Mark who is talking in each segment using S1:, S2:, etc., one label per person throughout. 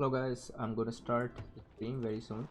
S1: Hello guys, I'm gonna start the stream very soon.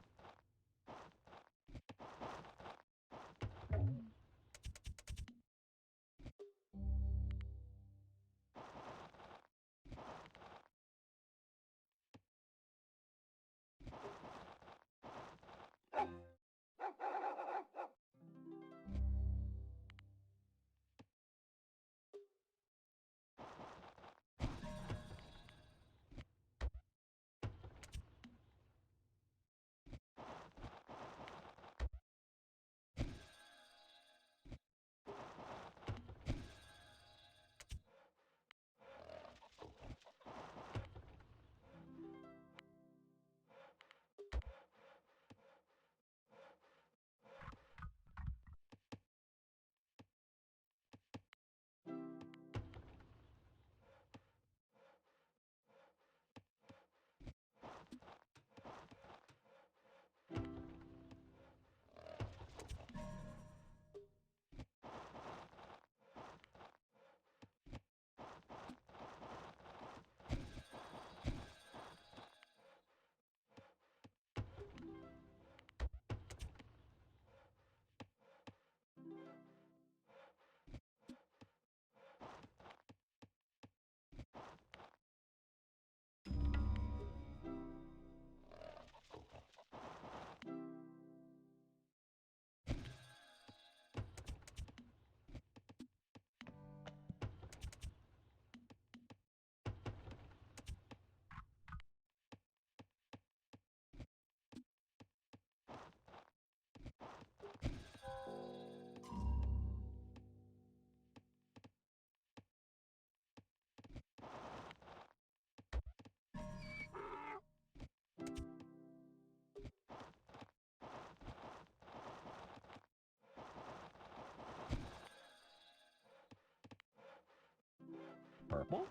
S2: Purple?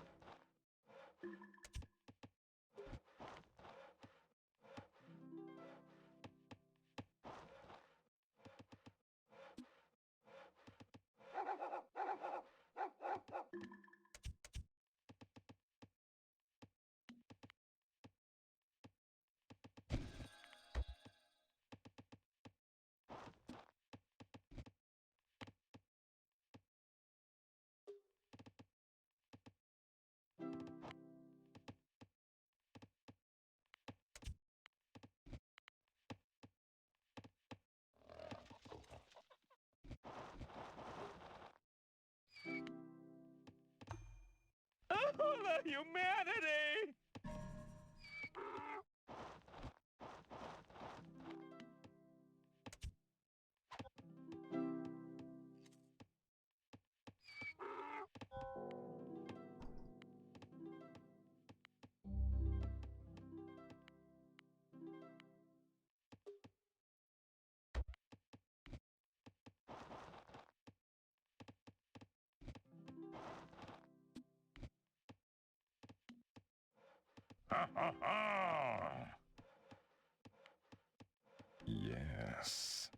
S2: Oh, the humanity! Ha ha ha! Yes.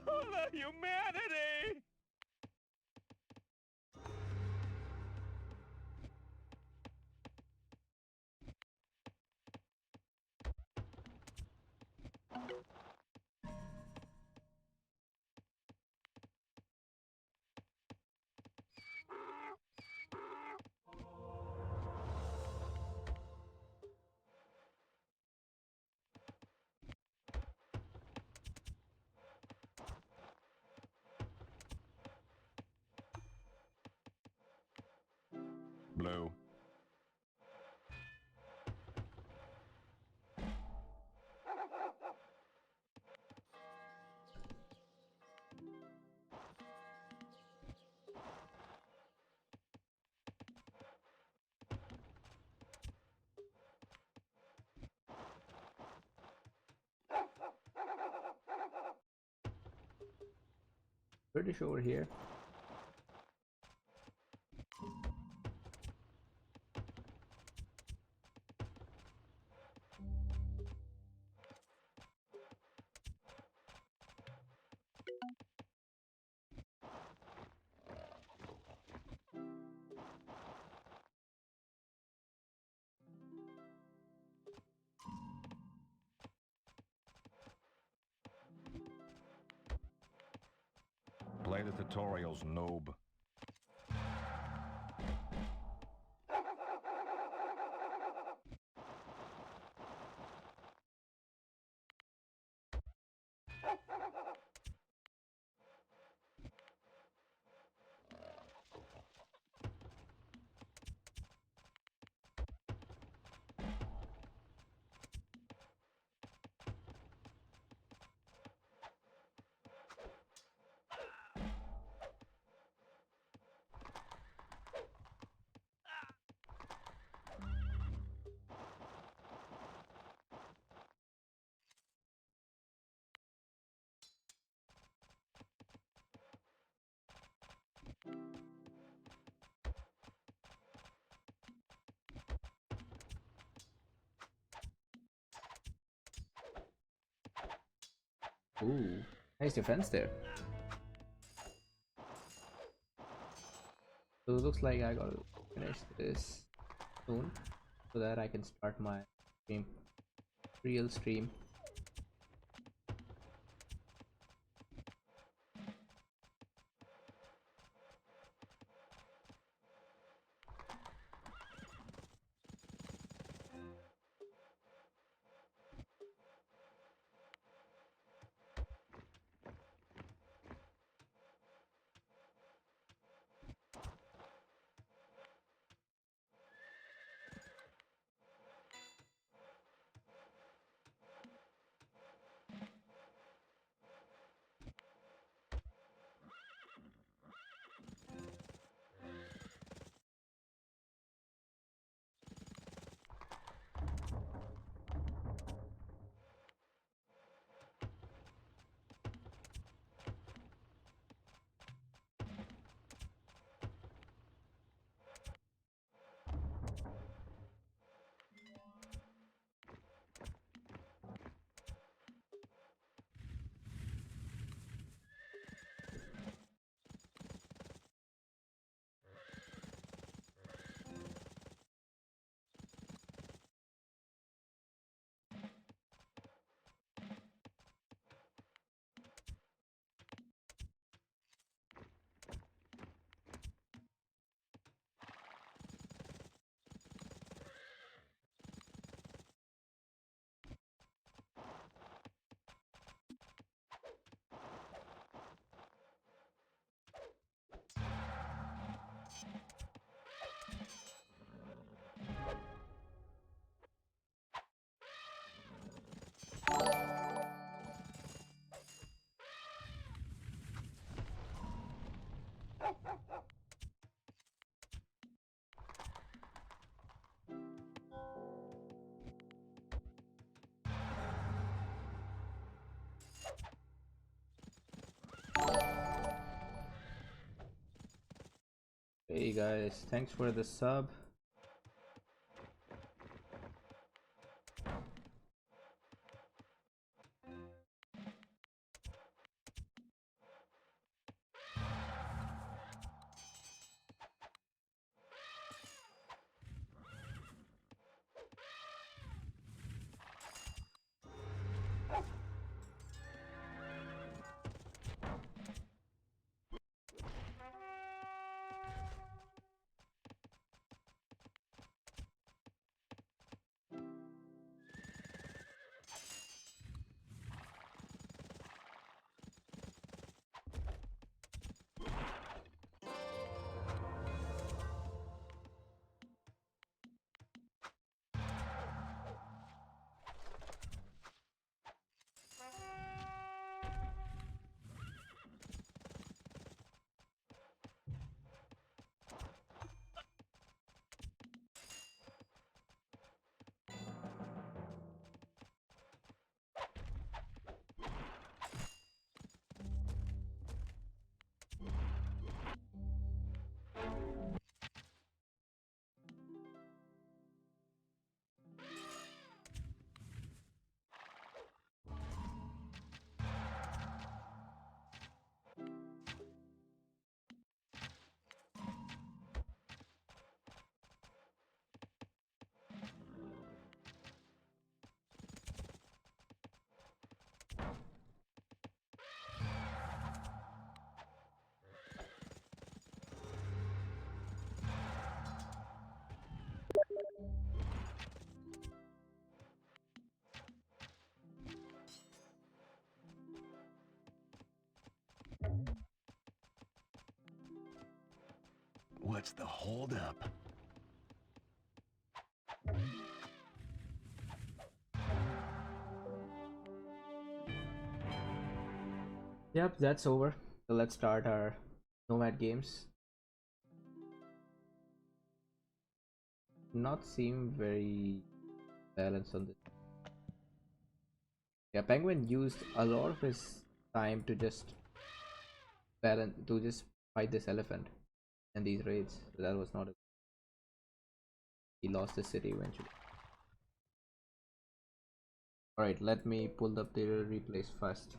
S2: Oh, the humanity! Blue.
S1: British over here.
S2: Play the tutorials, noob.
S1: Ooh, nice defense there. So it looks like I gotta finish this soon so that I can start my stream, real stream. Hey guys, thanks for the sub.
S2: What's the holdup?
S1: Yep, that's over. So let's start our nomad games. Not seem very balanced on this. Yeah, Penguin used a lot of his time to just fight this elephant and these raids. So that was not a, he lost the city eventually. Alright, let me pull up the replays first.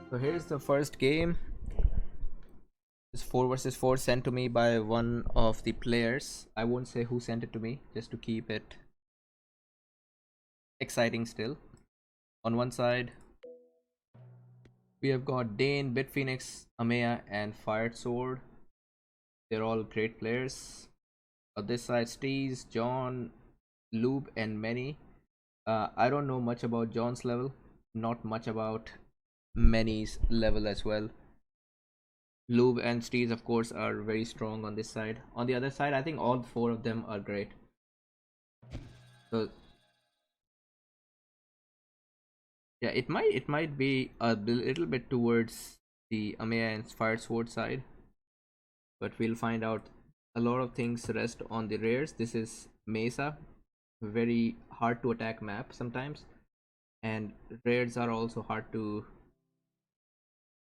S1: So here's the first game. It's 4 versus 4 sent to me by one of the players. I won't say who sent it to me, just to keep it exciting still. On one side, we have got Dane, Bitphoenix, Amaya, and Fired Sword. They're all great players. On this side, Steez, John, Lube, and many. I don't know much about John's level, not much about Many's level as well. Lube and Steez, of course, are very strong on this side. On the other side, I think all 4 of them are great. So yeah, it might be a little bit towards the Amaya and Fire Sword side, but we'll find out. A lot of things rest on the rares. This is Mesa, very hard to attack map sometimes, and rares are also hard to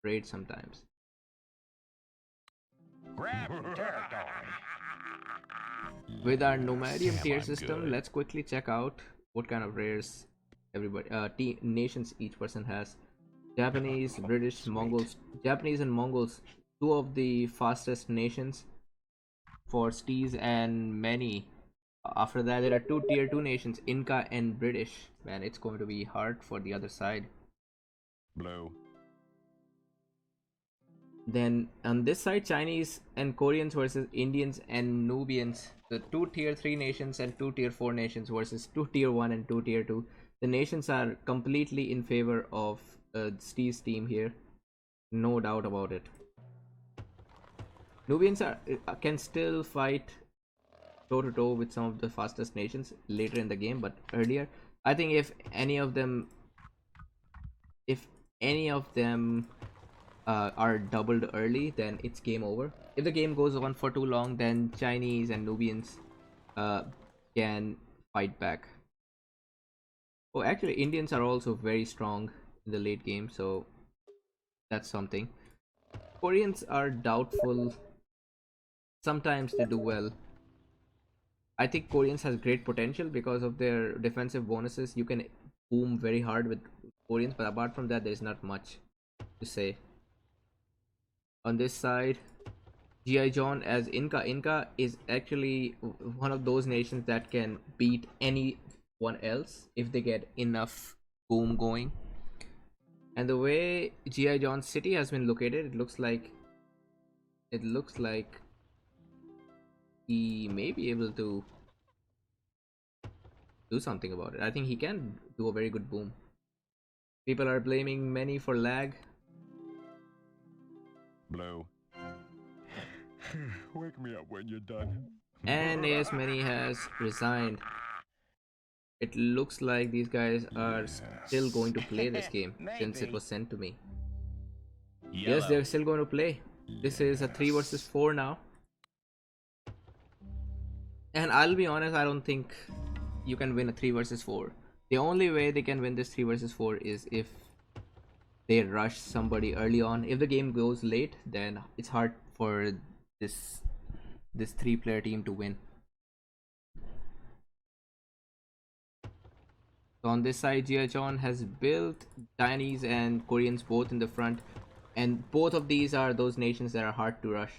S1: raid sometimes.
S2: Grab territory.
S1: With our nomadium
S2: Damn,
S1: tier
S2: I'm
S1: system,
S2: good.
S1: let's quickly check out what kind of rares everybody nations each person has. Japanese, British,
S2: Sweet.
S1: Mongols. Japanese and Mongols, 2 of the fastest nations for Steez and many. After that, there are 2 tier 2 nations, Inca and British. Man, it's going to be hard for the other side.
S2: Blue.
S1: Then on this side, Chinese and Koreans versus Indians and Nubians. The 2 tier 3 nations and 2 tier 4 nations versus 2 tier 1 and 2 tier 2. The nations are completely in favor of Steve's team here. No doubt about it. Nubians can still fight toe to toe with some of the fastest nations later in the game, but earlier, I think if any of them are doubled early, then it's game over. If the game goes on for too long, then Chinese and Nubians can fight back. Oh, actually, Indians are also very strong in the late game, so that's something. Koreans are doubtful. Sometimes they do well. I think Koreans has great potential because of their defensive bonuses. You can boom very hard with Koreans, but apart from that, there's not much to say. On this side, G.I. John as Inca. Inca is actually one of those nations that can beat anyone else if they get enough boom going. And the way G.I. John's city has been located, it looks like he may be able to do something about it. I think he can do a very good boom. People are blaming many for lag.
S2: Blue. Wake me up when you're done.
S1: And yes, many has resigned. It looks like these guys are still going to play this game since it was sent to me.
S2: Yellow.
S1: Yes, they're still going to play. This is a 3 versus 4 now. And I'll be honest, I don't think you can win a 3 versus 4. The only way they can win this 3 versus 4 is if they rush somebody early on. If the game goes late, then it's hard for this 3-player team to win. So on this side, Jiachon has built Chinese and Koreans both in the front, and both of these are those nations that are hard to rush.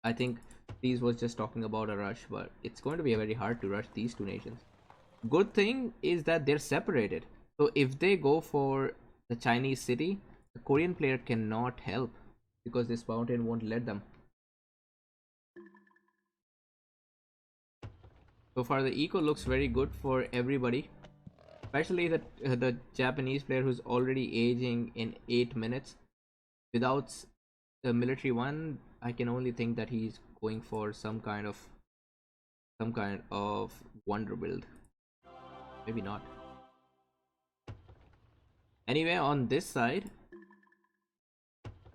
S1: I think These was just talking about a rush, but it's going to be very hard to rush these two nations. Good thing is that they're separated. So if they go for the Chinese city, the Korean player cannot help because this mountain won't let them. So far, the eco looks very good for everybody, especially the Japanese player who's already aging in 8 minutes. Without the military one, I can only think that he's going for some kind of wonder build. Maybe not. Anyway, on this side,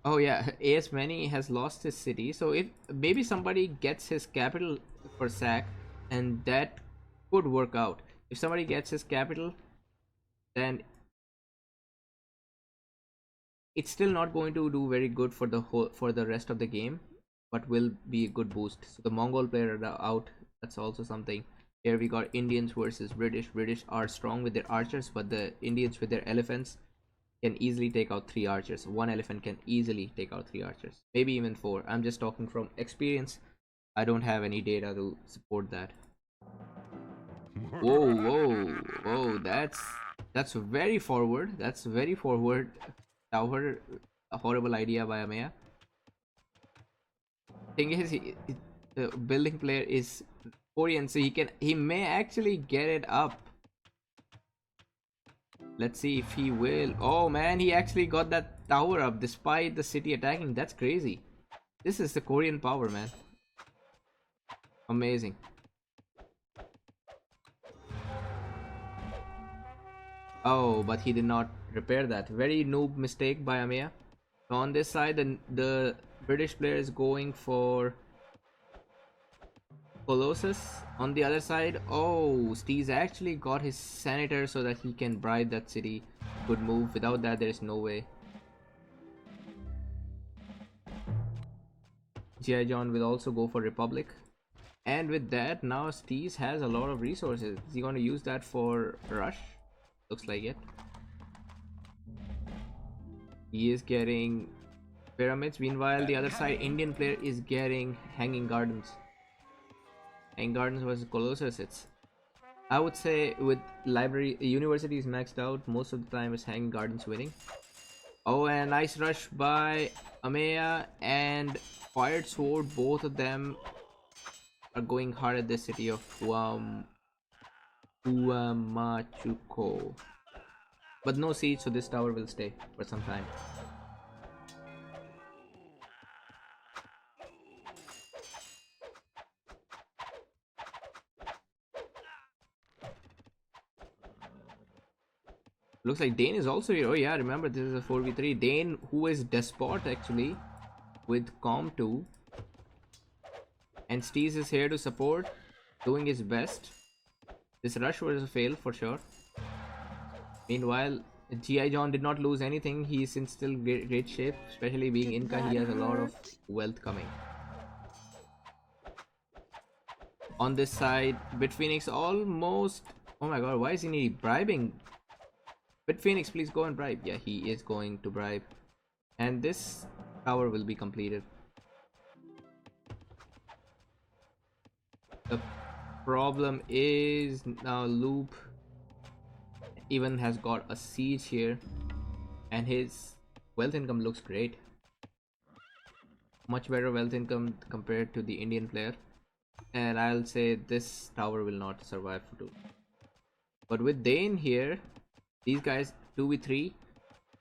S1: oh yeah, AS Many has lost his city. So if maybe somebody gets his capital for sack, and that could work out. If somebody gets his capital, then it's still not going to do very good for the rest of the game, but will be a good boost. So the Mongol player are out. That's also something. Here we got Indians versus British. British are strong with their archers, but the Indians with their elephants can easily take out 3 archers. One elephant can easily take out 3 archers, maybe even 4. I'm just talking from experience. I don't have any data to support that. Whoa, whoa, whoa! That's very forward. That's very forward. Tower, a horrible idea by Amaya. Thing is, the building player is Korean, so he may actually get it up. Let's see if he will. Oh man, he actually got that tower up despite the city attacking. That's crazy. This is the Korean power, man. Amazing. Oh, but he did not repair that. Very noob mistake by Amaya. So on this side, the British player is going for Colossus. On the other side, oh, Steve's actually got his senator so that he can bribe that city. Good move. Without that, there is no way. G.I. John will also go for Republic. And with that, now Steez has a lot of resources. Is he going to use that for Rush? Looks like it. He is getting pyramids. Meanwhile, the other side, Indian player is getting Hanging Gardens. Hanging Gardens versus Colossus. I would say with universities maxed out, most of the time is Hanging Gardens winning. Oh, and nice rush by Amaya and Fired Sword. Both of them are going hard at the city of Huamachuco. But no siege, so this tower will stay for some time. Looks like Dane is also here. Oh yeah, remember this is a 4v3. Dane, who is Despot actually, with Com 2. And Steez is here to support, doing his best. This rush was a fail for sure. Meanwhile, G.I. John did not lose anything. He is in still great shape, especially being Inca. He has a lot of wealth coming. On this side, Bitphoenix almost... Oh my god, why is he bribing? Bitphoenix, please go and bribe. Yeah, he is going to bribe. And this tower will be completed. The problem is now Loop even has got a siege here, and his wealth income looks great. Much better wealth income compared to the Indian player. And I'll say this tower will not survive for 2. But with Dane here, these guys 2v3,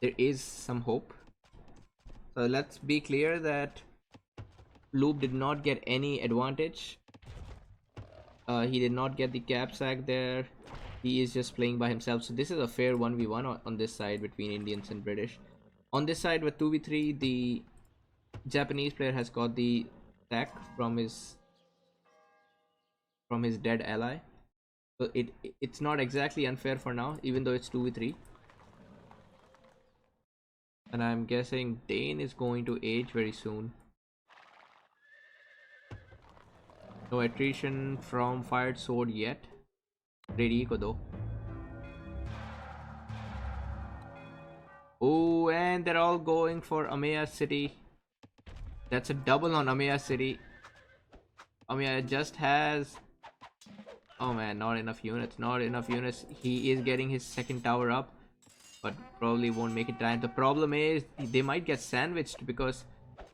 S1: there is some hope. So let's be clear that Loop did not get any advantage. He did not get the cap sack there. He is just playing by himself. So this is a fair 1v1 on this side between Indians and British. On this side with 2v3, the Japanese player has got the sack from his dead ally. So it's not exactly unfair for now, even though it's 2v3. And I'm guessing Dane is going to age very soon. No attrition from Fired Sword yet. Great eco though. Oh, and they're all going for Amaya City. That's a double on Amaya City. I mean, it just has. Oh man, not enough units. Not enough units. He is getting his second tower up, but probably won't make it time. The problem is they might get sandwiched because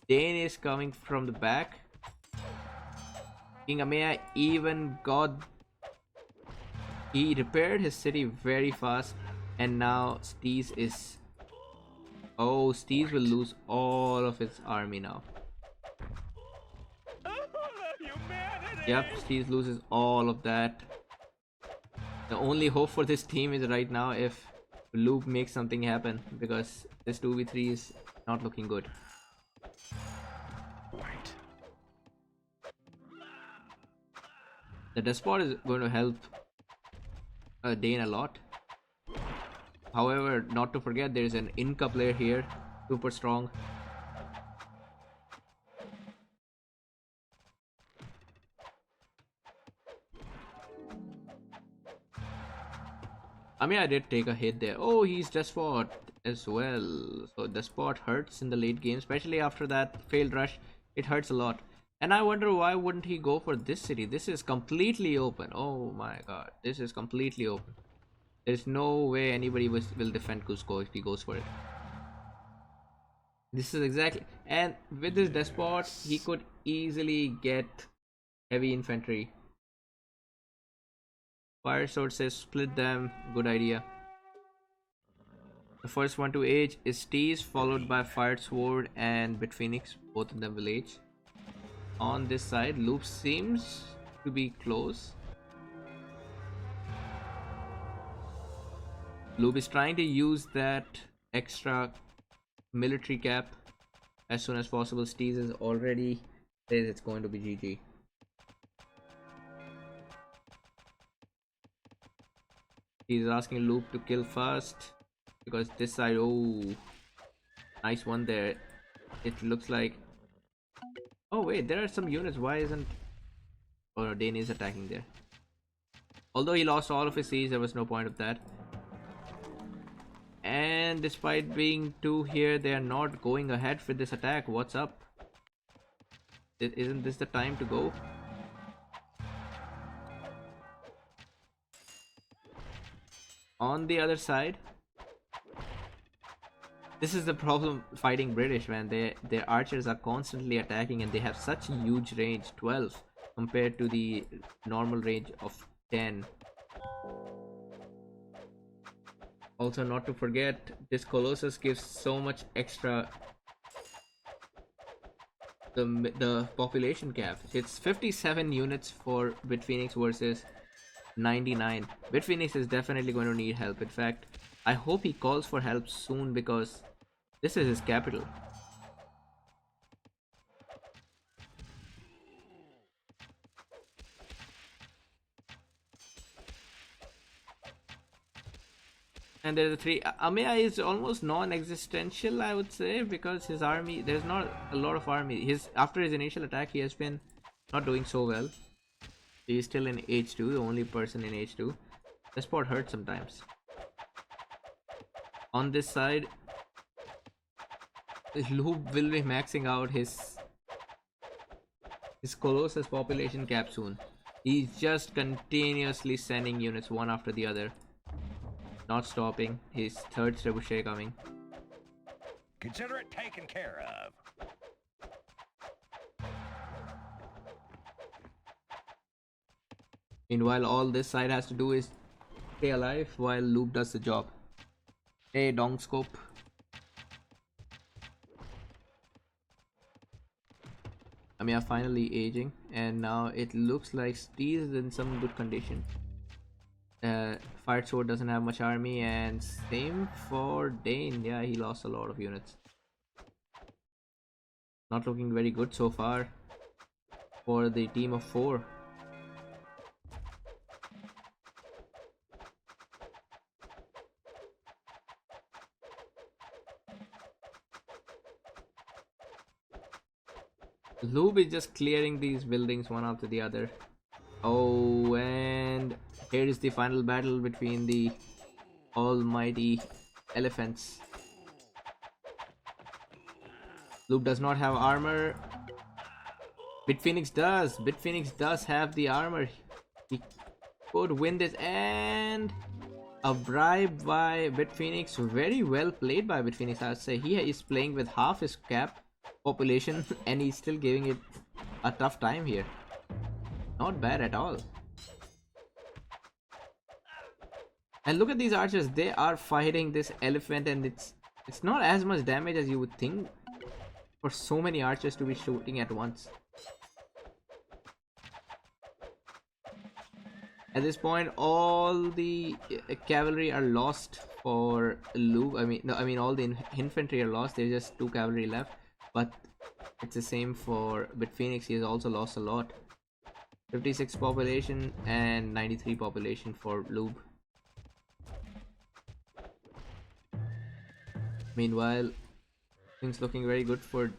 S1: Dane is coming from the back. King Amaya even got. He repaired his city very fast, and now Steez is. Oh, Steez will lose all of his army now.
S2: Oh, the humanity!
S1: Yep, Steez loses all of that. The only hope for this team is right now if Loop makes something happen, because this 2v3 is not looking good.
S2: Right.
S1: The Despot is going to help Dane a lot. However, not to forget, there is an Inca player here, super strong. I mean, I did take a hit there. Oh, he's Despot as well. So Despot hurts in the late game, especially after that failed rush. It hurts a lot. And I wonder why wouldn't he go for this city? This is completely open. Oh my god, this is completely open. There's no way anybody will defend Cusco if he goes for it. This is exactly. And with this Despot, he could easily get heavy infantry. Fire sword says split them. Good idea. The first one to age is Steez, followed by Fire Sword and Bit Phoenix. Both of them will age. On this side, Loop seems to be close. Loop is trying to use that extra military cap as soon as possible. Steez is already says it's going to be GG. He's asking Loop to kill first because this side. Oh, nice one there. It looks like. Oh wait, there are some units. Why isn't? Oh no, Dane is attacking there. Although he lost all of his siege, there was no point of that. And despite being 2 here, they are not going ahead with this attack. What's up? Isn't this the time to go? On the other side, this is the problem fighting British, man. Their archers are constantly attacking and they have such a huge range, 12 compared to the normal range of 10. Also, not to forget, this Colossus gives so much extra. The population cap. It's 57 units for Bit Phoenix versus 99. Bit Phoenix is definitely going to need help. In fact, I hope he calls for help soon because this is his capital. And there's a 3. Amaya is almost non-existential, I would say, because his army, there's not a lot of army. After his initial attack, he has been not doing so well. He is still in H2, the only person in H2. The spot hurts sometimes. On this side, Loop will be maxing out his Colossus population cap soon. He's just continuously sending units one after the other. Not stopping. His third trebuchet coming.
S2: Consider it taken care of.
S1: Meanwhile, all this side has to do is stay alive while Loop does the job. Hey, Dong Scope. I mean, I'm finally aging, and now it looks like Steez is in some good condition. Fire Sword doesn't have much army, and same for Dane. Yeah, he lost a lot of units. Not looking very good so far for the team of 4. Lube is just clearing these buildings one after the other. Oh, and here is the final battle between the almighty elephants. Lube does not have armor. Bitphoenix does. Bitphoenix does have the armor. He could win this, and a bribe by Bitphoenix. Very well played by Bitphoenix, I'd say. He is playing with half his cap population and he's still giving it a tough time here. Not bad at all. And look at these archers. They are fighting this elephant, and it's not as much damage as you would think for so many archers to be shooting at once. At this point, all the cavalry are lost for Luke. I mean, no, I mean all the infantry are lost. There's just 2 cavalry left. But it's the same for Bitphoenix. He has also lost a lot. 56 population and 93 population for Lube. Meanwhile, things looking very good for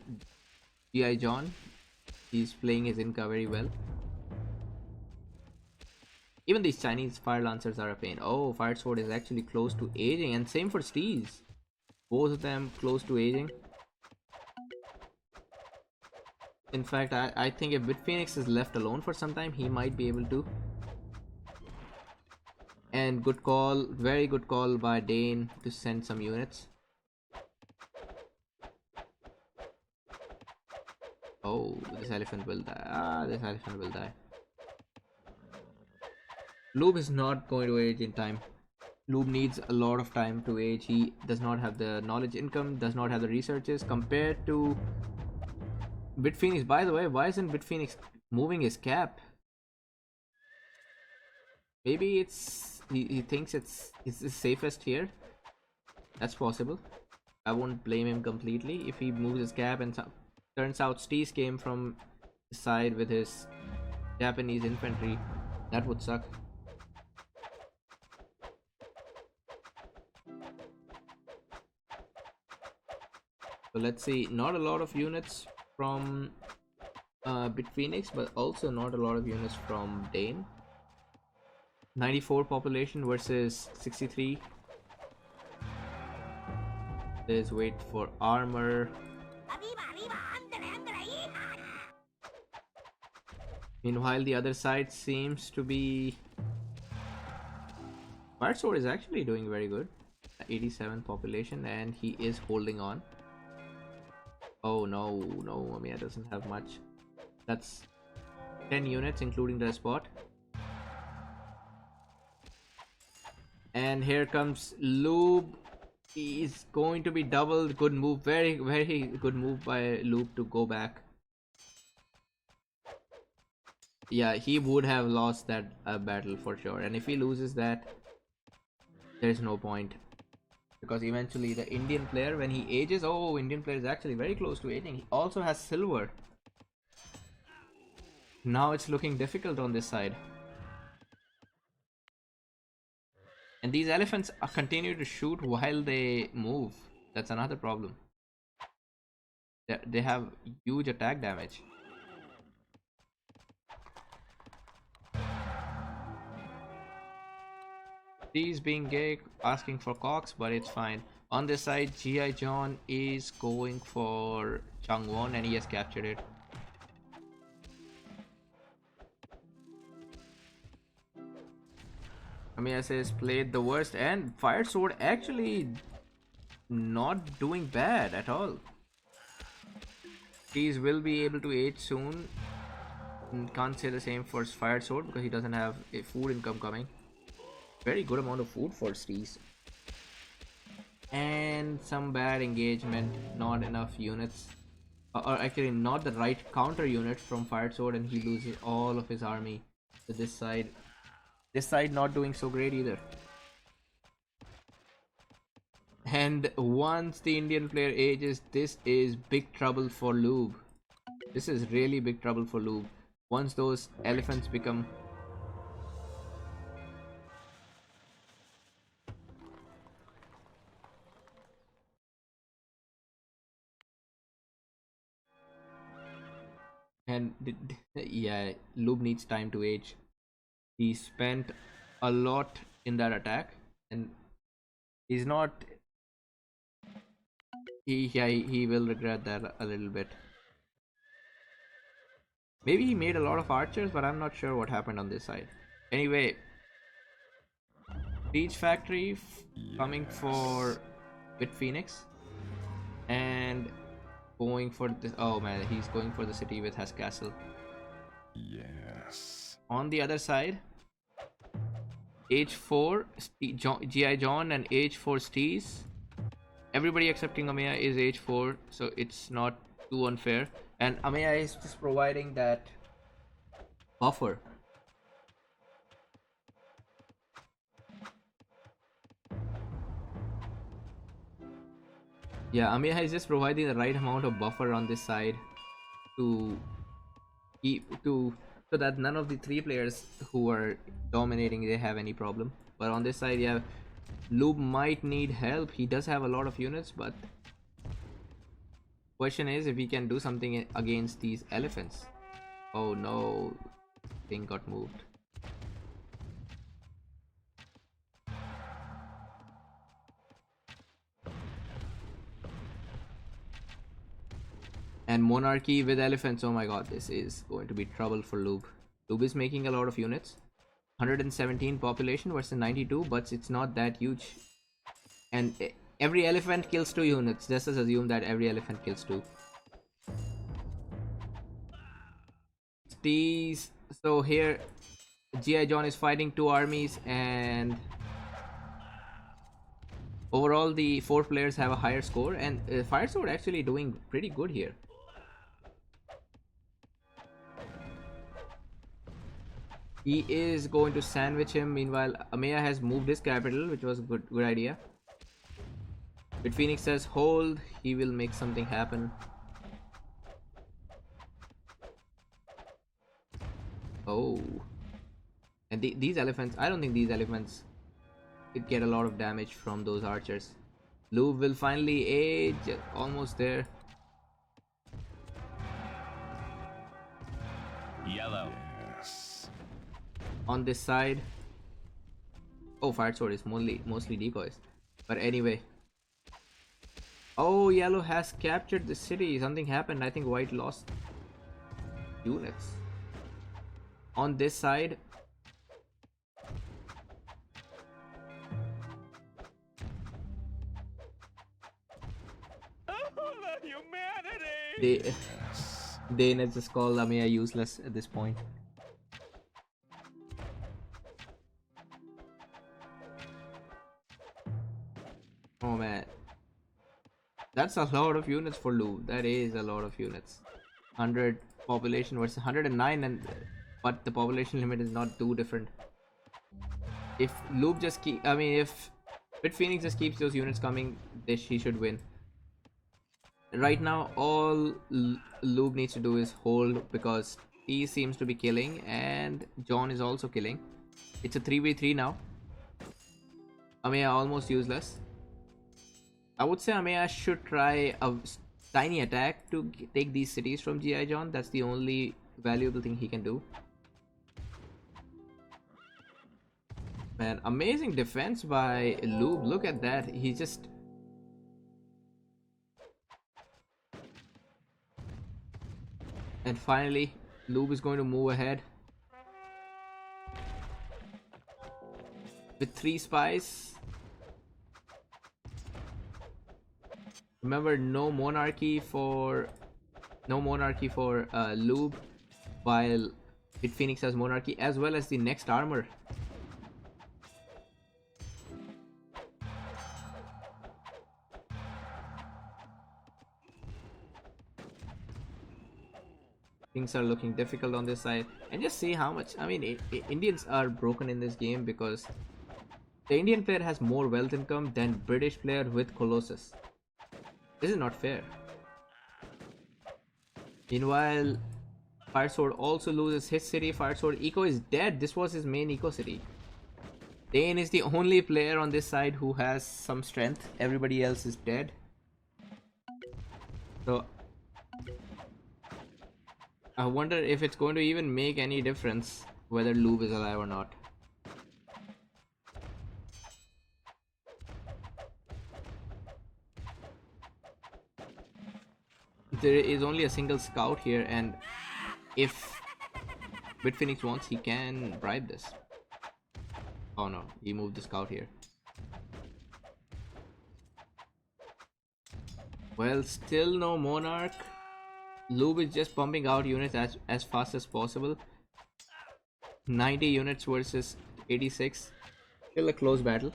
S1: G.I. John. He's playing his Inca very well. Even these Chinese fire lancers are a pain. Oh, fire sword is actually close to aging, and same for Steez. Both of them close to aging. In fact, I think if Bitphoenix is left alone for some time, he might be able to. And good call, very good call by Dane to send some units. Oh, this elephant will die. Ah, this elephant will die. Lube is not going to age in time. Lube needs a lot of time to age. He does not have the knowledge income, does not have the researches compared to Bitphoenix. By the way, why isn't Bitphoenix moving his cap? Maybe he thinks it's the safest here. That's possible. I won't blame him completely if he moves his cap and turns out Steez came from the side with his Japanese infantry. That would suck. So let's see, not a lot of units from Bitphoenix, but also not a lot of units from Dane. 94 population versus 63. There's wait for armor. Meanwhile, the other side seems to be... Fire Sword is actually doing very good. 87 population, and he is holding on. Oh no, no, Mamiya doesn't have much. That's 10 units including the spot. And here comes Lube. He's going to be doubled. Good move, very good move by Lube to go back. Yeah, he would have lost that battle for sure, and if he loses that, there's no point. Because eventually the Indian player, when he ages, oh, Indian player is actually very close to aging. He also has silver. Now it's looking difficult on this side. And these elephants continue to shoot while they move. That's another problem. They have huge attack damage. He's being gay, asking for Cox, but it's fine. On this side, G.I. John is going for Changwon, and he has captured it. Kamiya says played the worst, and Fire Sword actually not doing bad at all. These will be able to age soon. Can't say the same for Fire Sword because he doesn't have a food income coming. Very good amount of food for Steez. And some bad engagement, not enough units. Or actually not the right counter unit from Fire Sword, and he loses all of his army to this side. This side not doing so great either. And once the Indian player ages, this is big trouble for Lube. This is really big trouble for Lube. Once those elephants become... And yeah, Lube needs time to age. He spent a lot in that attack, and he's not... He will regret that a little bit. Maybe he made a lot of archers, but I'm not sure what happened on this side. Anyway, Siege Factory coming for with Phoenix and going for the. Oh man, he's going for the city with has castle.
S2: Yes.
S1: On the other side, H4 GI John and H4 Steez. Everybody excepting Amaya is H4, so it's not too unfair. And Amaya is just providing that buffer. Yeah, Amaya is just providing the right amount of buffer on this side to keep to so that none of the three players who are dominating they have any problem. But on this side, yeah, Lube might need help. He does have a lot of units, but question is if he can do something against these elephants. Oh no, thing got moved. And monarchy with elephants. Oh my god, this is going to be trouble for Lube. Lube is making a lot of units. 117 population versus 92, but it's not that huge. And every elephant kills 2 units. Just as assume that every elephant kills 2. These so here GI John is fighting 2 armies, and overall the 4 players have a higher score, and Fire Sword actually doing pretty good here. He is going to sandwich him. Meanwhile, Amaya has moved his capital, which was a good idea. But Phoenix says hold, he will make something happen. Oh. And these elephants, I don't think these elephants could get a lot of damage from those archers. Lube will finally age, almost there.
S2: Yellow.
S1: On this side. Oh, Fire Sword is mostly decoys. But anyway. Oh, yellow has captured the city. Something happened. I think white lost units. On this side.
S2: Oh, the humanity!
S1: They just call Lamia useless at this point. Oh man, that's a lot of units for Lube. That is a lot of units. 100 population versus 109, and but the population limit is not too different. If Lube just if Bit Phoenix just keeps those units coming, he should win. Right now, all Lube needs to do is hold because he seems to be killing, and John is also killing. It's a 3v3 now. Amaya almost useless. I would say Amaya should try a tiny attack to take these cities from GI John. That's the only valuable thing he can do. Man, amazing defense by Lube. Look at that. He just... And finally, Lube is going to move ahead. With 3 spies. Remember, no monarchy for Lube, while Bit Phoenix has monarchy as well as the next armor. Things are looking difficult on this side, and just see how much. I mean, Indians are broken in this game because the Indian player has more wealth income than British player with Colossus. This is not fair. Meanwhile, Fire Sword also loses his city. Fire Sword Eco is dead. This was his main eco city. Dane is the only player on this side who has some strength. Everybody else is dead. So I wonder if it's going to even make any difference whether Lube is alive or not. There is only a single scout here, and if Bitfinex wants, he can bribe this. Oh no, he moved the scout here. Well, still no Monarch. Lube is just pumping out units as fast as possible. 90 units versus 86. Still a close battle.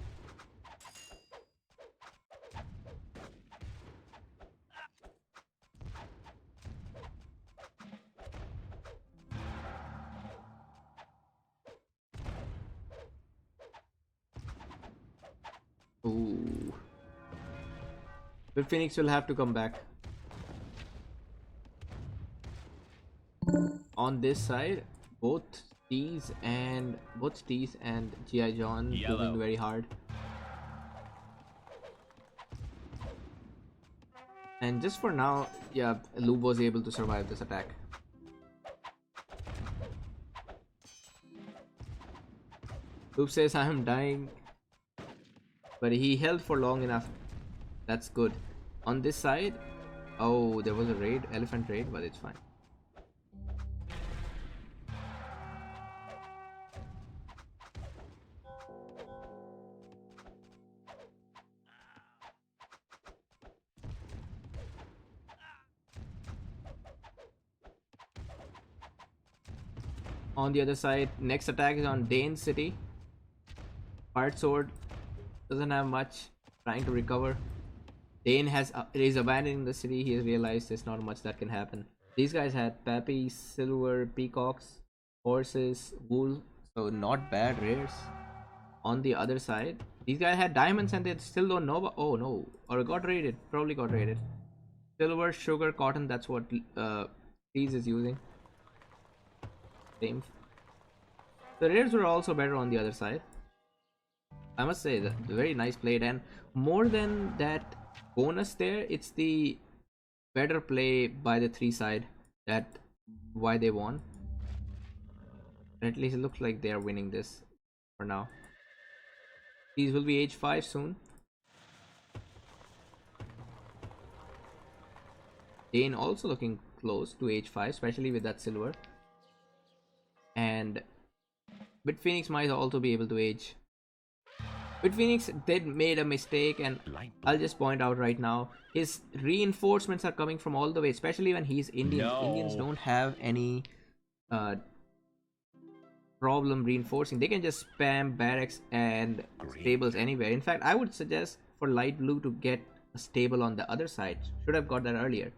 S1: Ooh. But Phoenix will have to come back. On this side, both Steez and G.I. John moving very hard. And just for now, yeah, Lube was able to survive this attack. Lube says I am dying, but he held for long enough. That's good. On this side, oh, there was a raid, elephant raid, but it's fine. On the other side, next attack is on Dane City. Fire Sword doesn't have much, trying to recover. Dane is abandoning the city. He has realized there's not much that can happen. These guys had Pappy, Silver, Peacocks, Horses, Wool, so not bad rares. On the other side, these guys had diamonds and they still don't know about, oh no, or got raided, probably got raided. Silver, sugar, cotton, that's what These is using. Same. The rares were also better on the other side. I must say that very nice played, and more than that bonus there, it's the better play by the 3 side that why they won. At least it looks like they are winning this for now. These will be age 5 soon. Dane also looking close to age 5, especially with that silver. And Bitfinex might also be able to age. Bitfinex did made a mistake, and I'll just point out right now, his reinforcements are coming from all the way, especially when he's Indians. No. Indians don't have any problem reinforcing. They can just spam barracks and stables anywhere. In fact, I would suggest for light blue to get a stable on the other side. Should have got that earlier.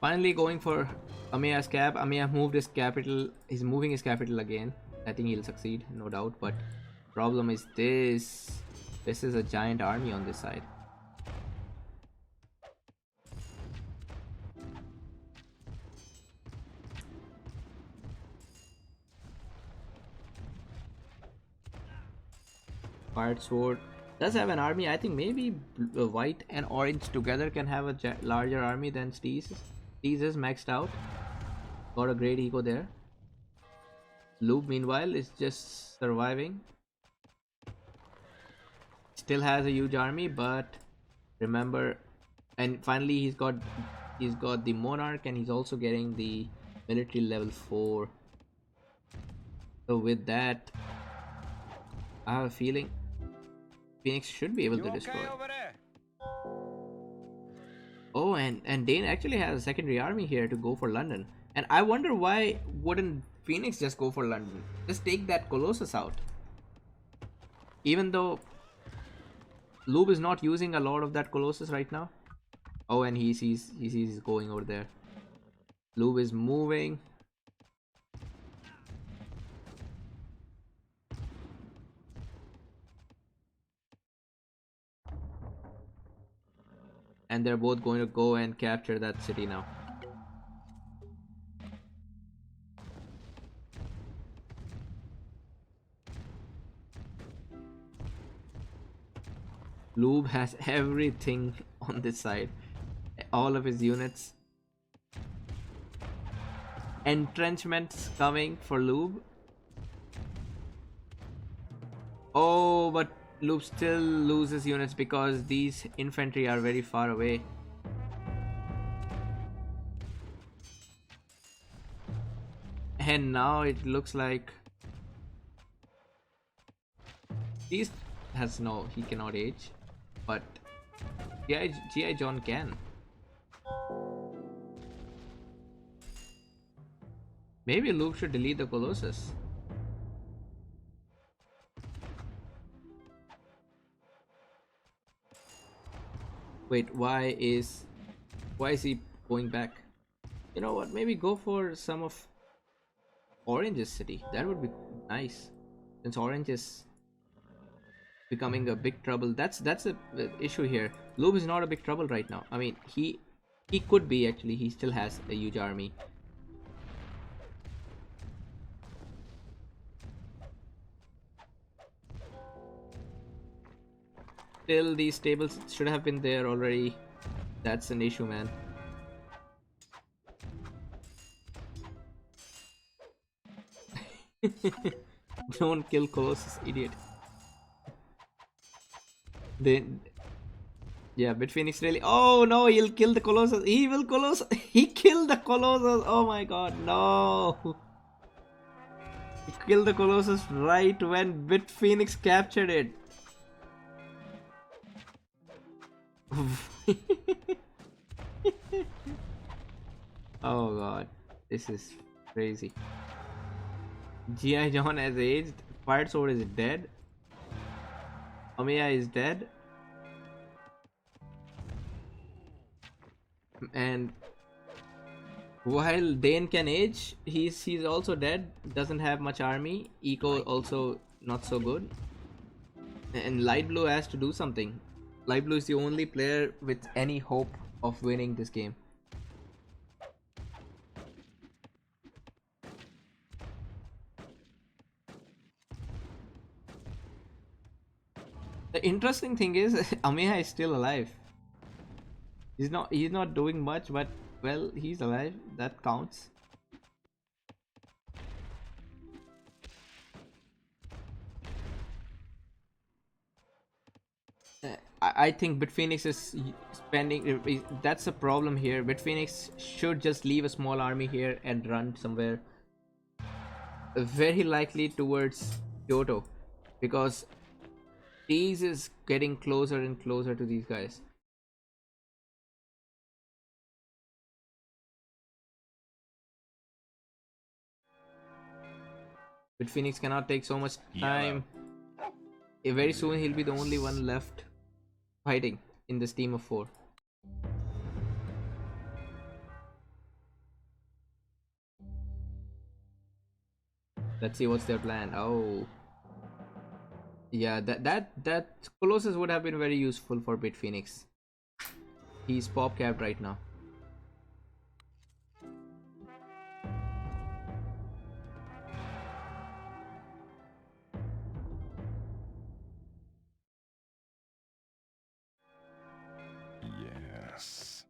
S1: Finally going for Ameya's cap. Ameya moved his capital. He's moving his capital again. I think he'll succeed, no doubt. But problem is this. This is a giant army on this side. Fired sword does have an army. I think maybe white and orange together can have a larger army than Steez. Steez is maxed out. Got a great eco there. Lube meanwhile is just surviving. Still has a huge army, but remember, and finally he's got the Monarch, and he's also getting the military level 4. So with that, I have a feeling Phoenix should be able to destroy. Oh, and Dane actually has a secondary army here to go for London. And I wonder why wouldn't Phoenix just go for London? Just take that Colossus out. Even though Lube is not using a lot of that Colossus right now. Oh, and he sees going over there. Lube is moving. And they're both going to go and capture that city now. Lube has everything on this side. All of his units. Entrenchments coming for Lube. Oh, but Loop still loses units because these infantry are very far away. And now it looks like Beast has no, he cannot age, but GI John can. Maybe Luke should delete the Colossus. Wait, why is he going back? You know what? Maybe go for some of Orange's city. That would be nice, since Orange is becoming a big trouble. That's a issue here. Loeb is not a big trouble right now. I mean, he could be actually. He still has a huge army. Still, these tables should have been there already. That's an issue, man. Don't kill Colossus, idiot. Then, yeah, Bitphoenix really. Oh no, he'll kill the Colossus. He will Colossus. He killed the Colossus. Oh my god, no. He killed the Colossus right when Bitphoenix captured it. Oh god, this is crazy. G.I. John has aged. Fire Sword is dead. Omiya is dead. And while Dane can age, he's also dead. Doesn't have much army. Eco also not so good. And Light Blue has to do something. Light Blue is the only player with any hope of winning this game. The interesting thing is Amiya is still alive. He's not doing much, but well, he's alive. That counts. I think Bitphoenix is spending. That's a problem here. Bitphoenix should just leave a small army here and run somewhere. Very likely towards Kyoto, because Tease is getting closer and closer to these guys. Bitphoenix cannot take so much time. Very soon he'll be the only one left fighting in this team of 4. Let's see what's their plan. Oh, yeah, that Colossus would have been very useful for Bitphoenix. He's pop capped right now.
S2: Yes.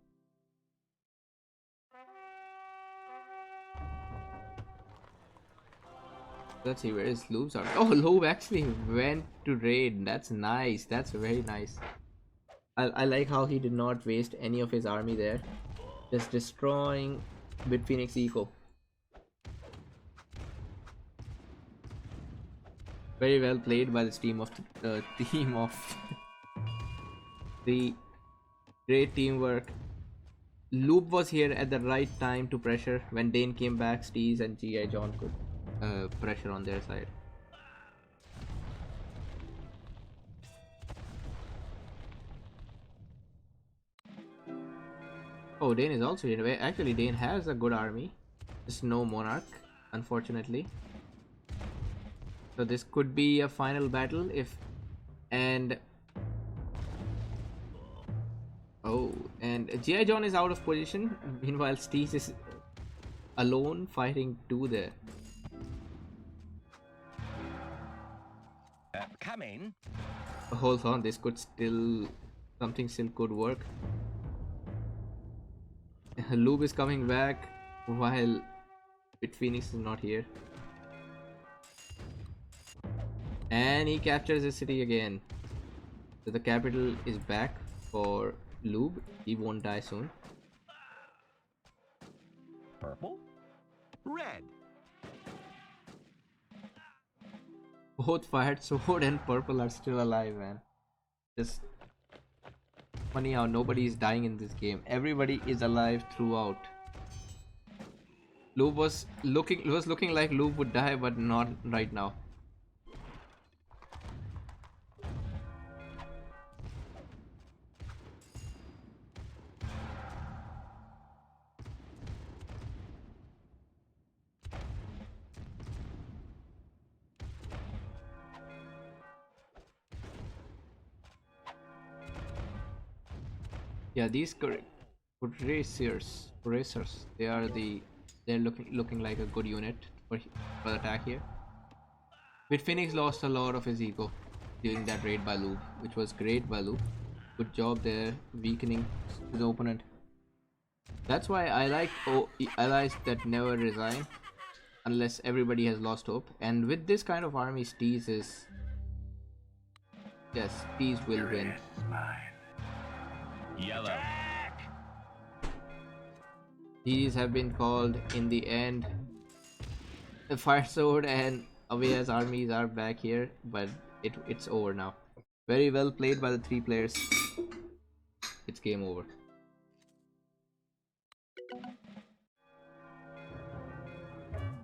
S1: Let's see, where is Loob's army? Oh, Loob actually went to raid. That's nice. That's very nice. I like how he did not waste any of his army there. Just destroying Bitphoenix Eco. Very well played by this team of team of the great teamwork. Loop was here at the right time to pressure. When Dane came back, Steez and G.I. John could pressure on their side. Oh, Dane is also here. Actually, Dane has a good army. Just no Monarch, unfortunately. So this could be a final battle if... And... Oh, and G.I. John is out of position. Meanwhile, Steez is alone fighting 2 there.
S2: Coming.
S1: Hold on, this could still... Something still could work. Loob is coming back while Bitphoenix is not here. And he captures the city again. So the capital is back for Lube. He won't die soon.
S2: Purple? Red.
S1: Both Fired Sword and Purple are still alive, man. Just funny how nobody is dying in this game. Everybody is alive throughout. Lube was looking like Lube would die, but not right now. Yeah, these racers, they're looking like a good unit for attack here. But Phoenix lost a lot of his ego during that raid by Lube, which was great by Lube. Good job there, weakening his opponent. That's why I like allies that never resign unless everybody has lost hope. And with this kind of army, Steez will
S2: Your
S1: win.
S2: end is mine. Yellow. Attack!
S1: These have been called in the end. The Fire Sword and Avea's armies are back here, but it's over now. Very well played by the three players. It's game over.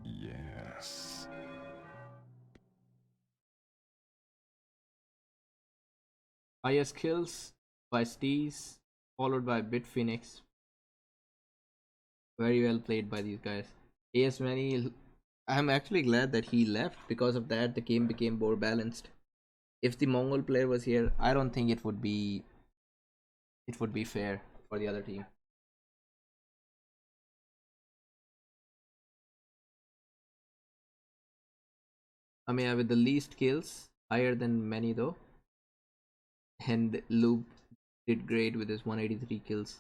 S2: Yes.
S1: Highest kills by Steez, followed by Bit Phoenix. Very well played by these guys. AS Many, I'm actually glad that he left. Because of that, the game became more balanced. If the Mongol player was here, I don't think it would be fair for the other team. I mean, with the least kills, higher than many though, and Loop did great with his 183 kills,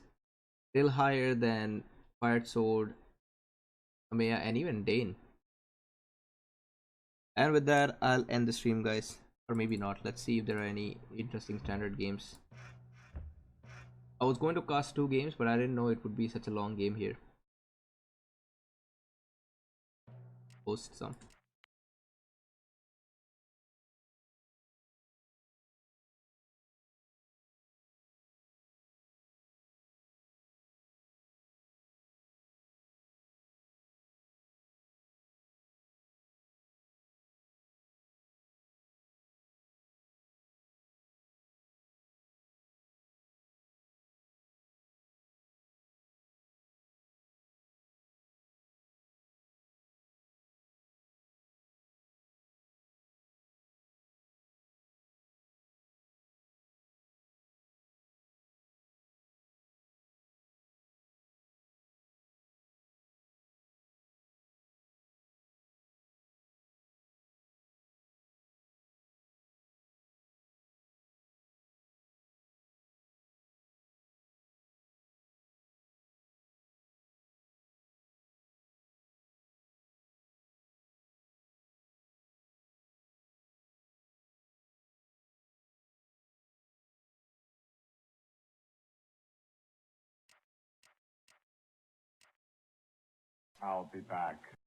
S1: still higher than Fired Sword, Amaya, and even Dane. And with that, I'll end the stream, guys. Or maybe not. Let's see if there are any interesting standard games. I was going to cast 2 games, but I didn't know it would be such a long game here. Post some.
S2: I'll be back.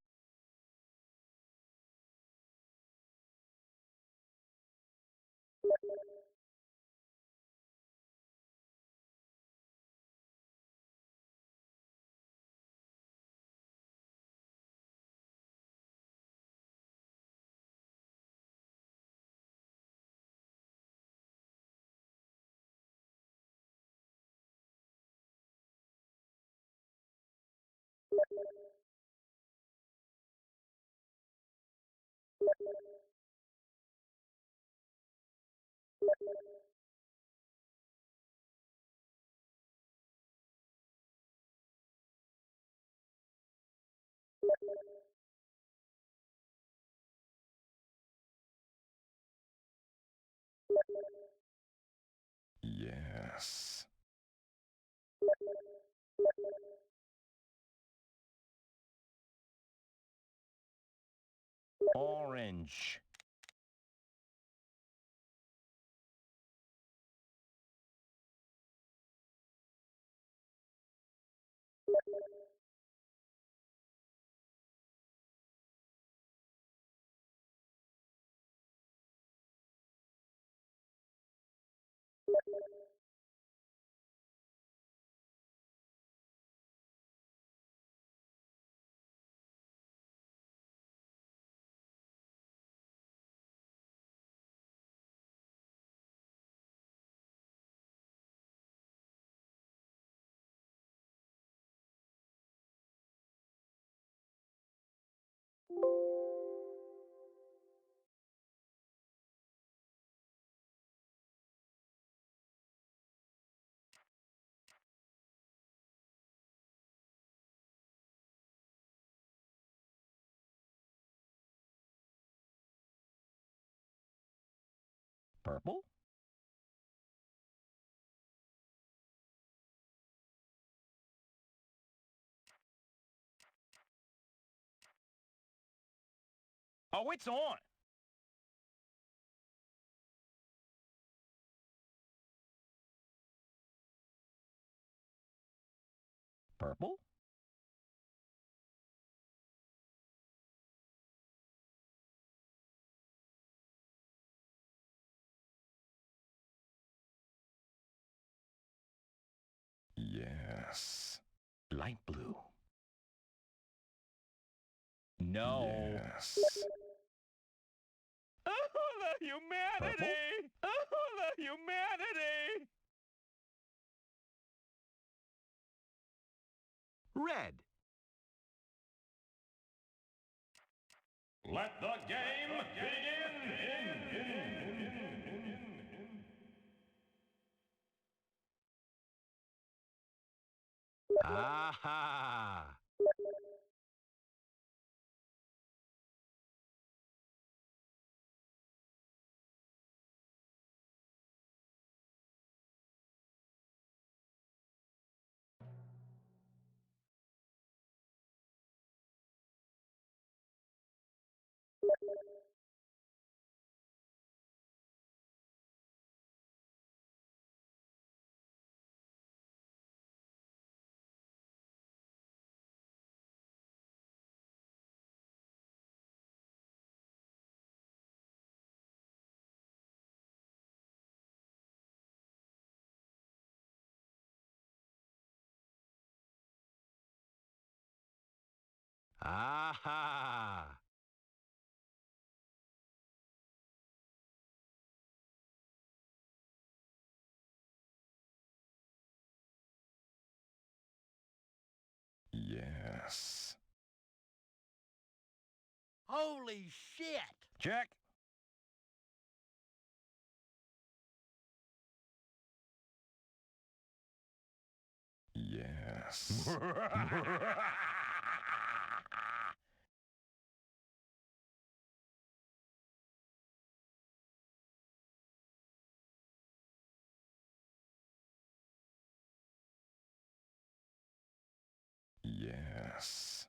S2: Yes. Orange. Purple? Oh, it's on! Purple? Yes. Light blue. No. Yes. Oh, the humanity! Purple? Oh, the humanity! Red. Let the game begin! Aha! Aha! Yes.
S3: Holy shit!
S2: Check.
S3: Yes.
S2: Yes.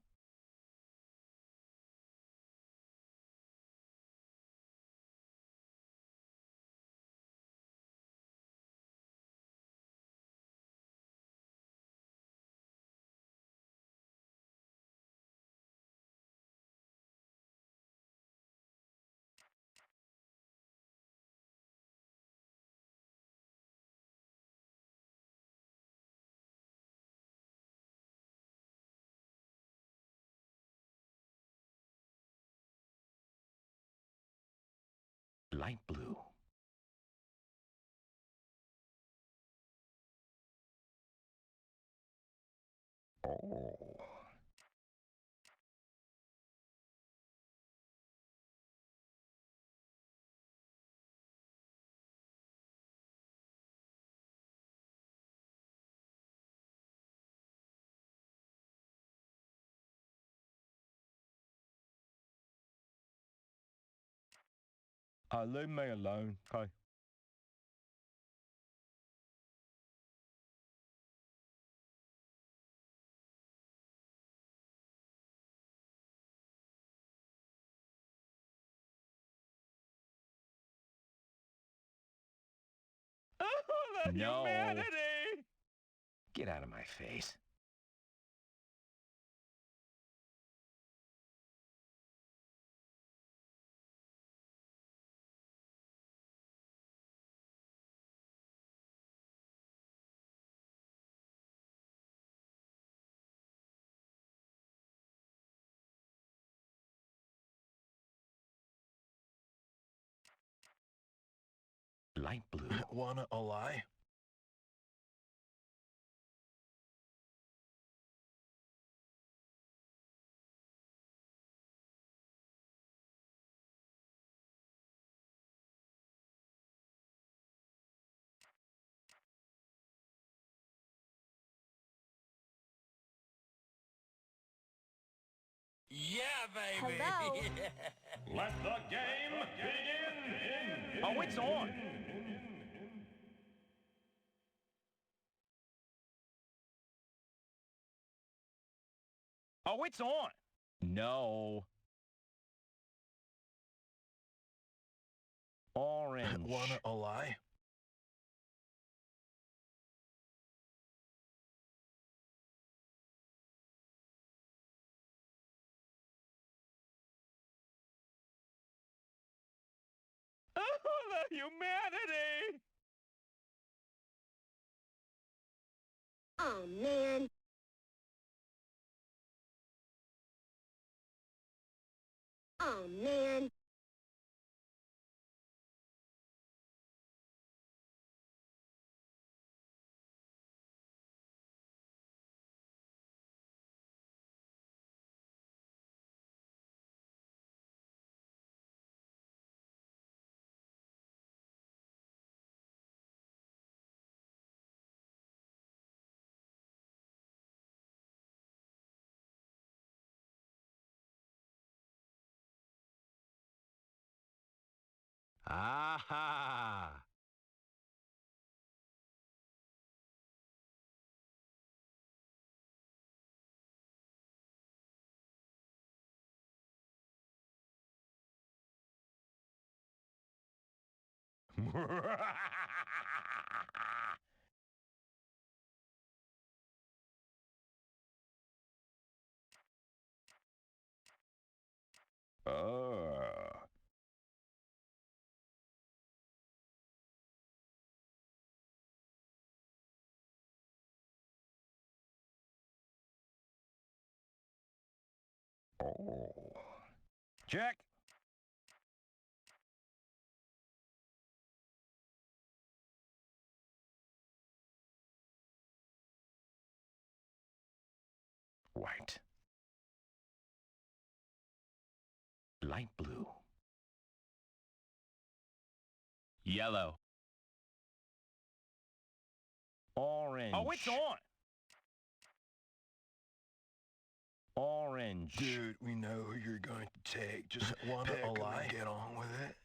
S3: Light blue.
S2: Oh. Leave me alone, okay? Oh, the
S3: No.
S2: humanity!
S3: Get out of my face. Light blue.
S2: Wanna a lie?
S3: Yeah, baby!
S4: Hello?
S2: Let the game begin! Oh, it's on. Oh, it's on. No. Orange.
S4: Wanna a lie?
S2: Oh, the humanity!
S5: Oh, man. Oh, man.
S3: Aha! Oh. Oh.
S2: Check.
S3: White. Light blue.
S2: Yellow.
S3: Orange.
S2: Oh, it's on. Orange.
S4: Dude, we know who you're going to take. Just wanna pick a 'em lie? and get on with it.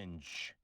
S3: Orange.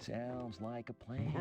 S3: Sounds like a plan.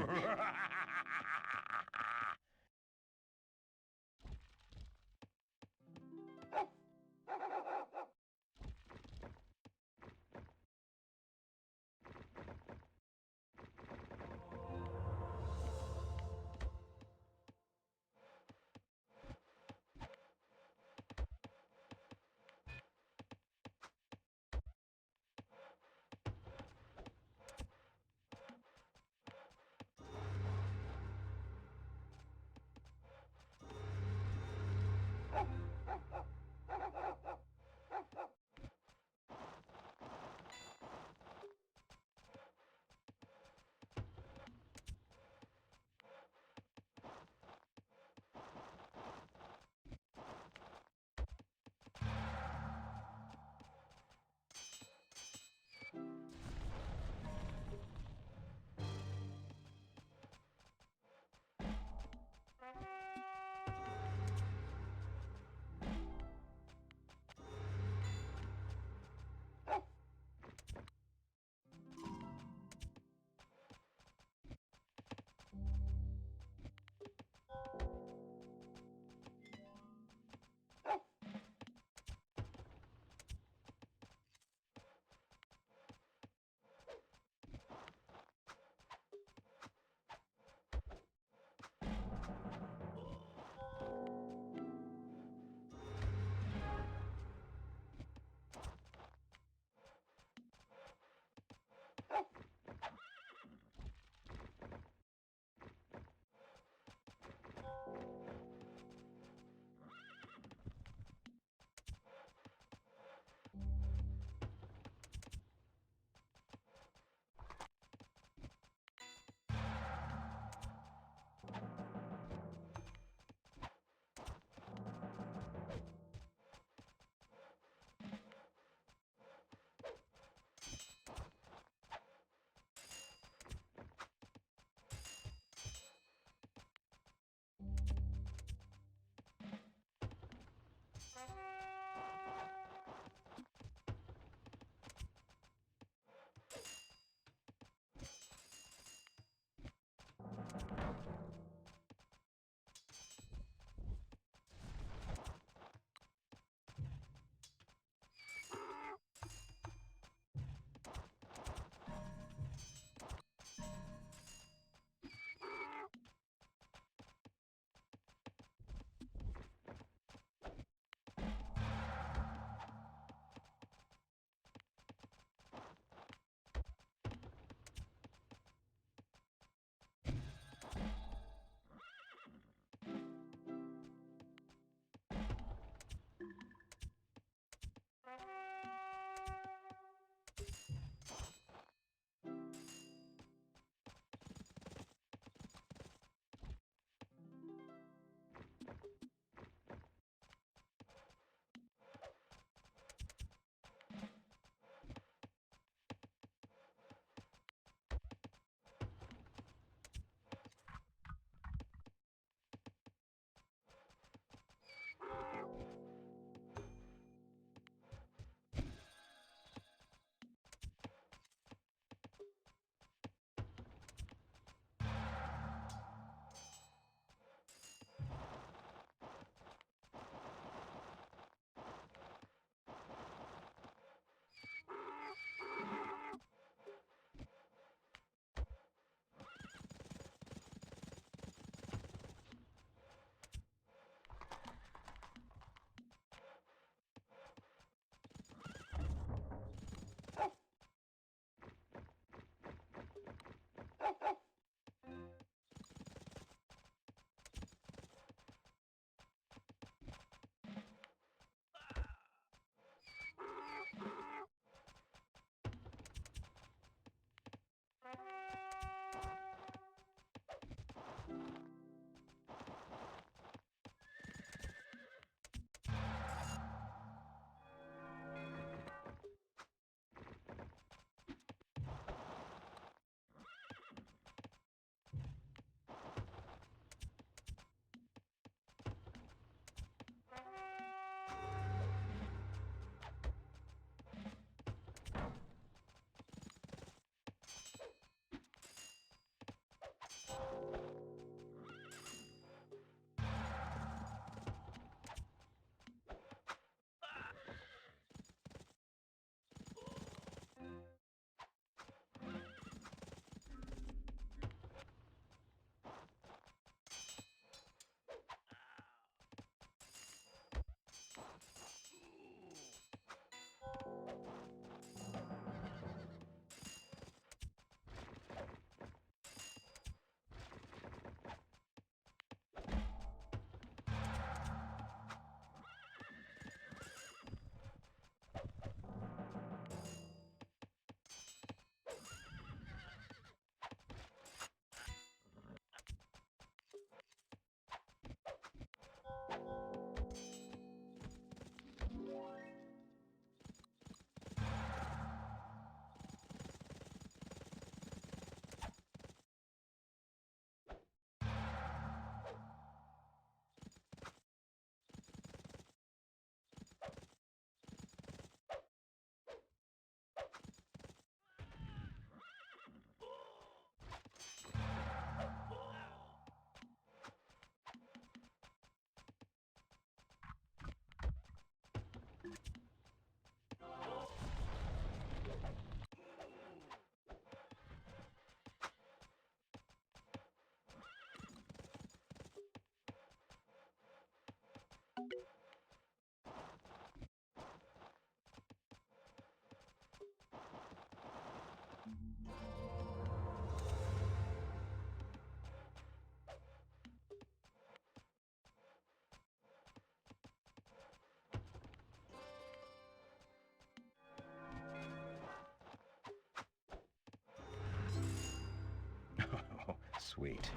S3: Sweet.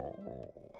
S3: Oh.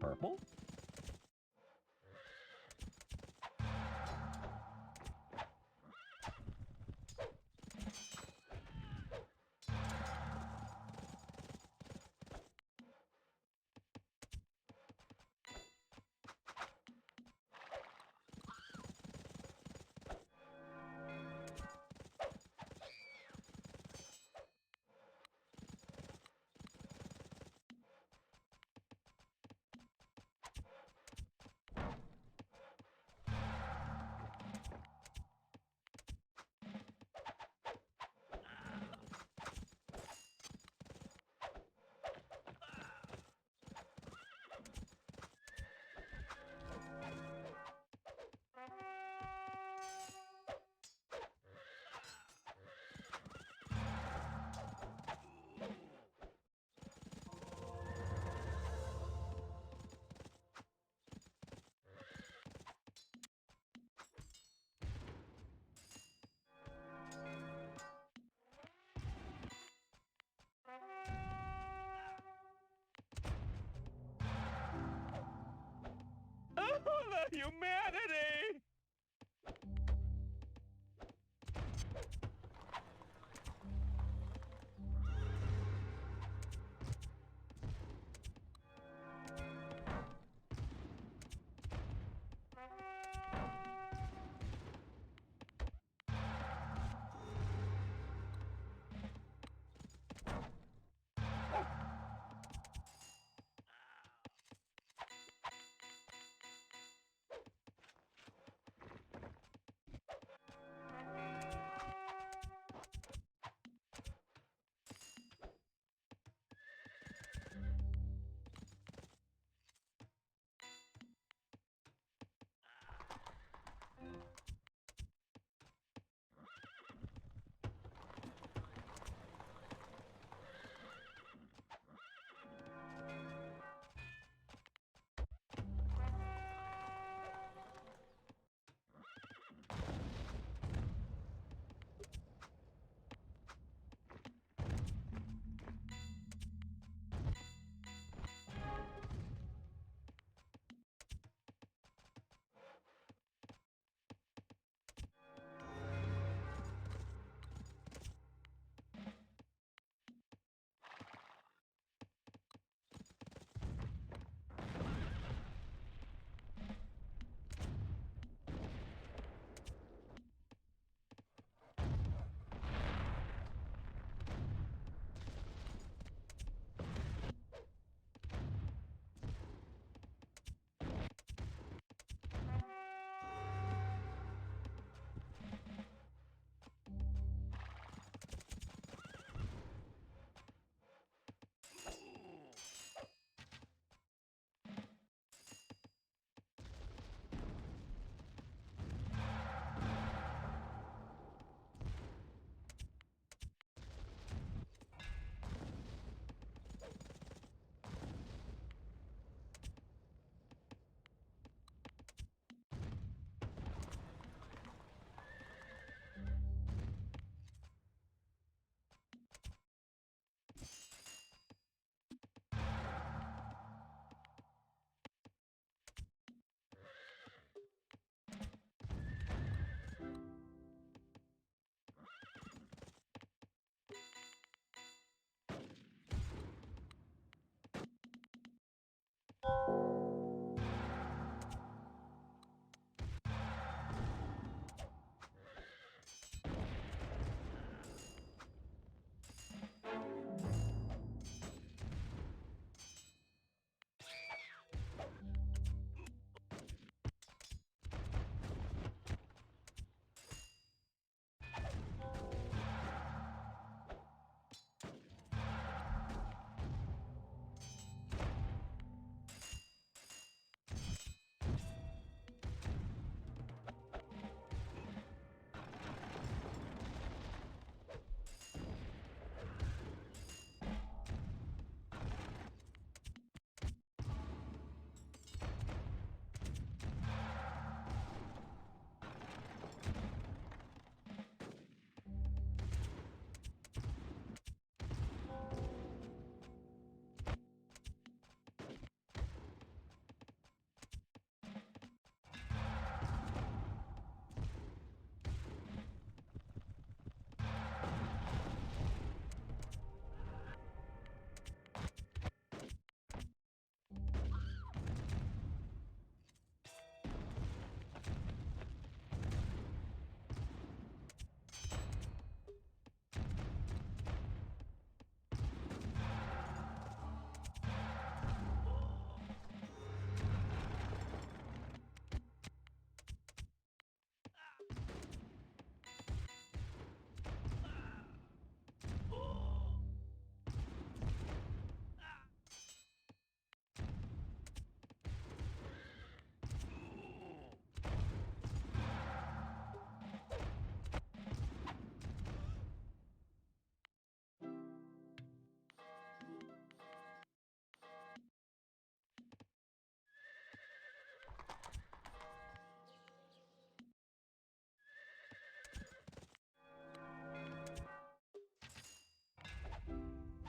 S3: Purple?
S2: Oh, the humanity!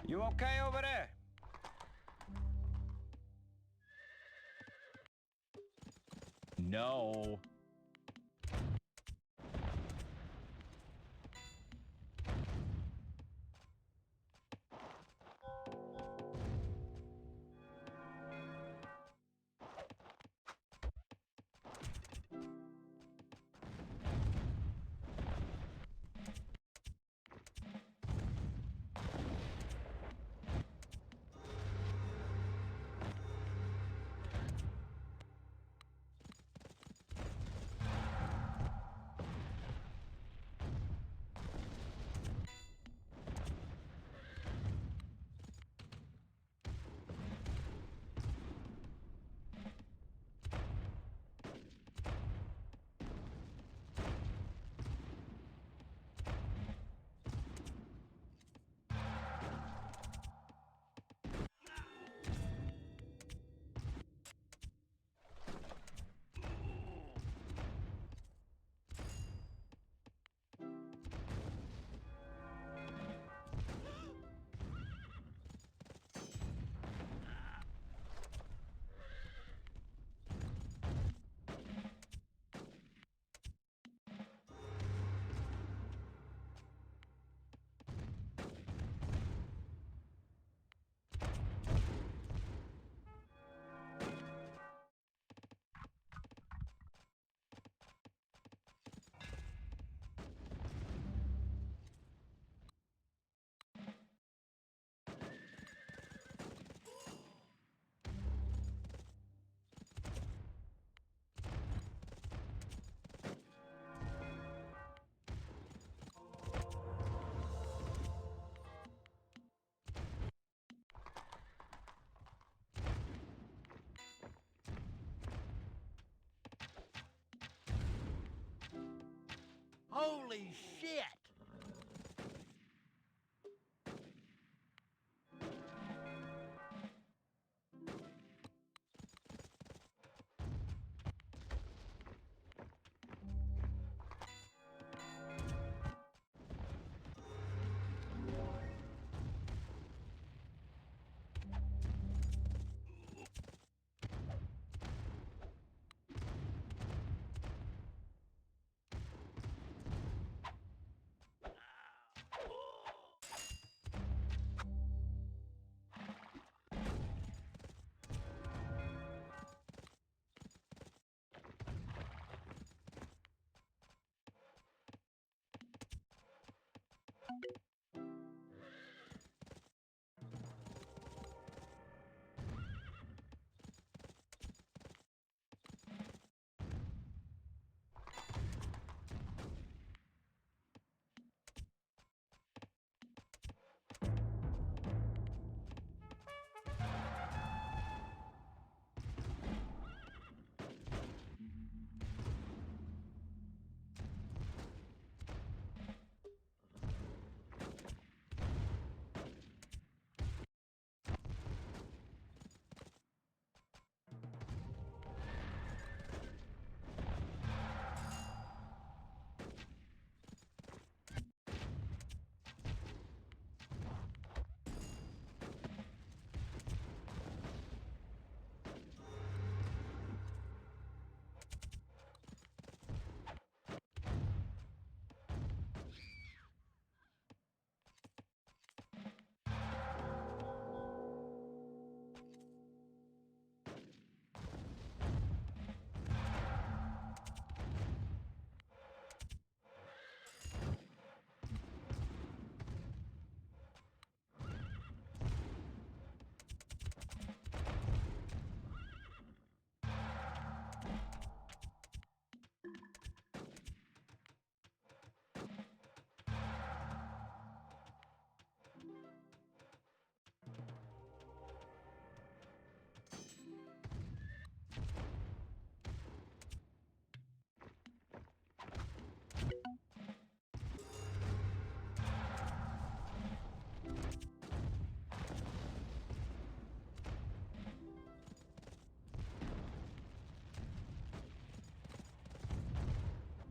S2: You okay over there? No.
S6: Holy shit!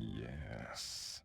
S3: Yes.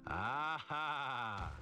S6: Aha!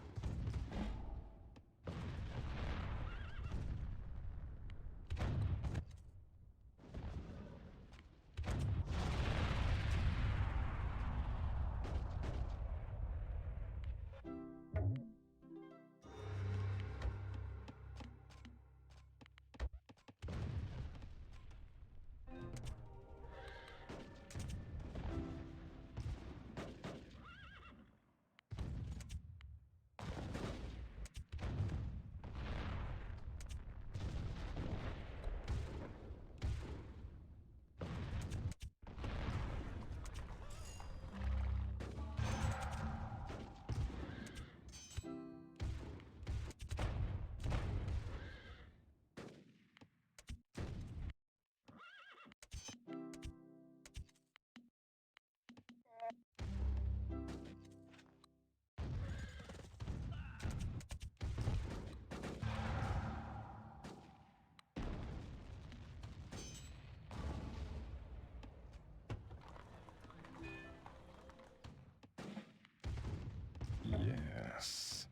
S3: Yes.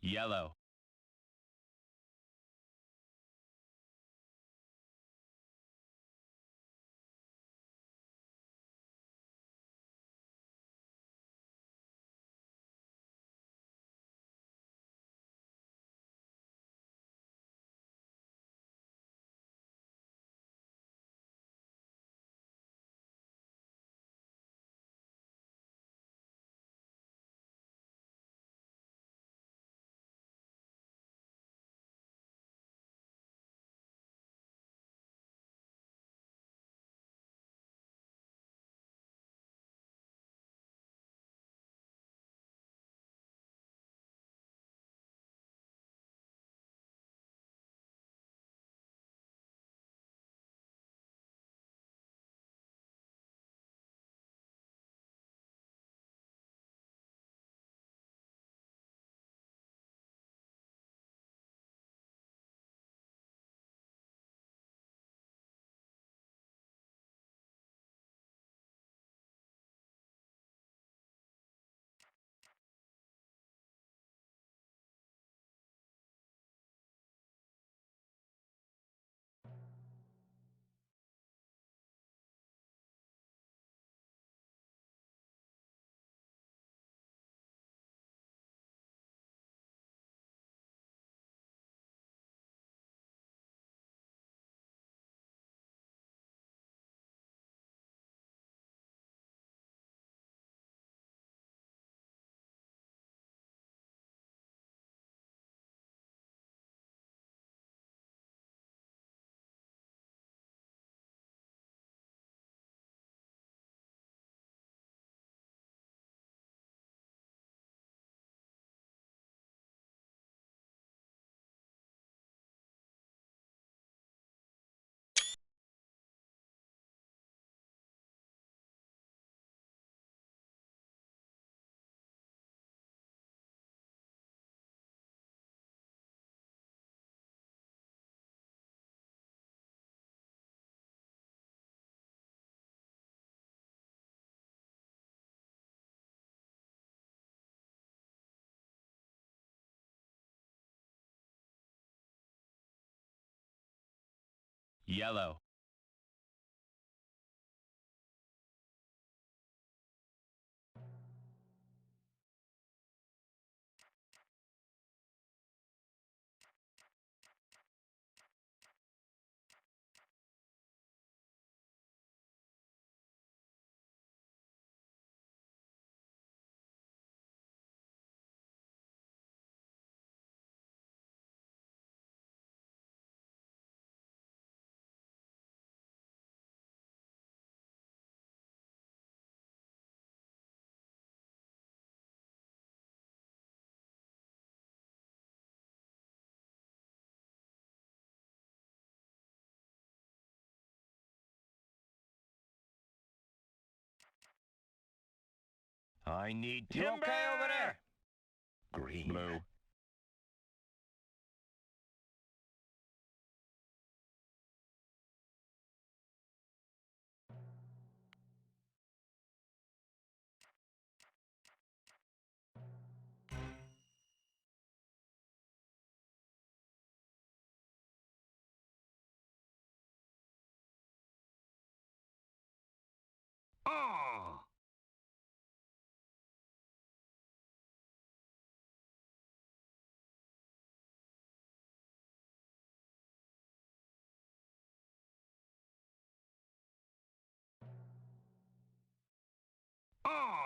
S2: Yellow.
S6: Yellow. I need to.
S2: Timber!
S6: Okay, over there.
S4: Green.
S3: Blue.
S6: Oh. Oh.